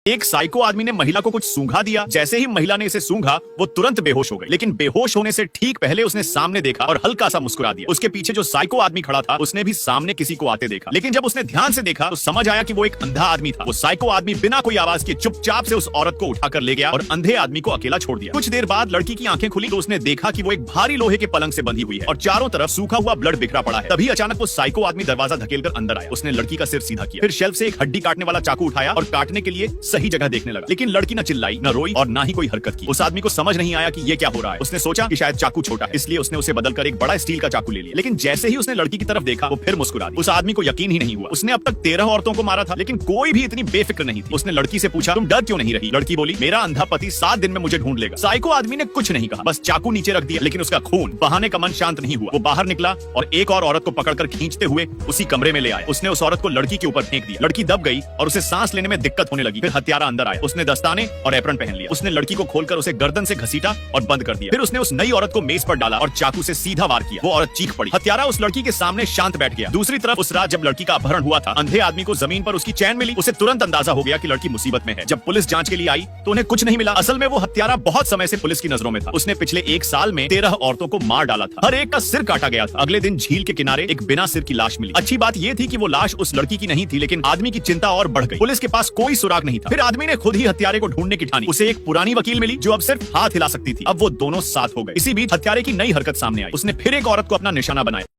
एक साइको आदमी ने महिला को कुछ सूंघा दिया। जैसे ही महिला ने इसे सूंघा वो तुरंत बेहोश हो गई, लेकिन बेहोश होने से ठीक पहले उसने सामने देखा और हल्का सा मुस्कुरा दिया। उसके पीछे जो साइको आदमी खड़ा था उसने भी सामने किसी को आते देखा, लेकिन जब उसने ध्यान से देखा तो समझ आया कि वो एक अंधा आदमी था। वो साइको आदमी बिना कोई आवाज के चुपचाप से उस औरत को उठाकर ले गया और अंधे आदमी को अकेला छोड़ दिया। कुछ देर बाद लड़की की आंखें खुली तो उसने देखा कि वो एक भारी लोहे के पलंग से बंधी हुई है और चारों तरफ सूखा हुआ ब्लड बिखरा पड़ा है। तभी अचानक वो साइको आदमी दरवाजा धकेलकर अंदर आया। उसने लड़की का सिर सीधा किया, फिर शेल्फ से एक हड्डी काटने वाला चाकू उठाया और काटने के लिए सही जगह देखने लगा, लेकिन लड़की न चिल्लाई, न रोई और ना ही कोई हरकत की। उस आदमी को समझ नहीं आया कि ये क्या हो रहा है। उसने सोचा कि शायद चाकू छोटा है, इसलिए उसने उसे बदलकर एक बड़ा स्टील का चाकू ले लिया। लेकिन जैसे ही उसने लड़की की तरफ देखा वो फिर मुस्कुरा दी। उस आदमी को यकीन ही नहीं हुआ। उसने अब तक 13 औरतों को मारा था, लेकिन कोई भी इतनी बेफिक्र नहीं थी। उसने लड़की से पूछा, तुम डर क्यों नहीं रही? लड़की बोली, मेरा अंधा पति 7 दिन में मुझे ढूंढ लेगा। साइको आदमी ने कुछ नहीं कहा, बस चाकू नीचे रख दिया, लेकिन उसका खून बहाने का मन शांत नहीं हुआ। वो बाहर निकला और एक और औरत को पकड़कर खींचते हुए उसी कमरे में ले आया। उसने उस औरत को लड़की के ऊपर फेंक दिया। लड़की दब गई और उसे सांस लेने में दिक्कत होने लगी। फिर हत्यारा अंदर आया। उसने दस्ताने और एप्रन पहन लिया। उसने लड़की को खोलकर उसे गर्दन से घसीटा और बंद कर दिया। फिर उसने उस नई औरत को मेज पर डाला और चाकू से सीधा वार किया। वो औरत चीख पड़ी। हत्यारा उस लड़की के सामने शांत बैठ गया। दूसरी तरफ उस रात जब लड़की का अपहरण हुआ था, अंधे आदमी को जमीन पर उसकी चैन मिली। उसे तुरंत अंदाजा हो गया कि लड़की मुसीबत में है। जब पुलिस जांच के लिए आई तो उन्हें कुछ नहीं मिला। असल में वो हत्यारा बहुत समय से पुलिस की नजरों में था। उसने पिछले 1 साल में 13 औरतों को मार डाला था। हर एक का सिर काटा गया था। अगले दिन झील के किनारे एक बिना सिर की लाश मिली। अच्छी बात यह थी कि वो लाश उस लड़की की नहीं थी, लेकिन आदमी की चिंता और बढ़ गई। पुलिस के पास कोई सुराग नहीं था। फिर आदमी ने खुद ही हत्यारे को ढूंढने की ठानी। उसे एक पुरानी वकील मिली जो अब सिर्फ हाथ हिला सकती थी। अब वो दोनों साथ हो गए। इसी बीच हत्यारे की नई हरकत सामने आई। उसने फिर एक औरत को अपना निशाना बनाया।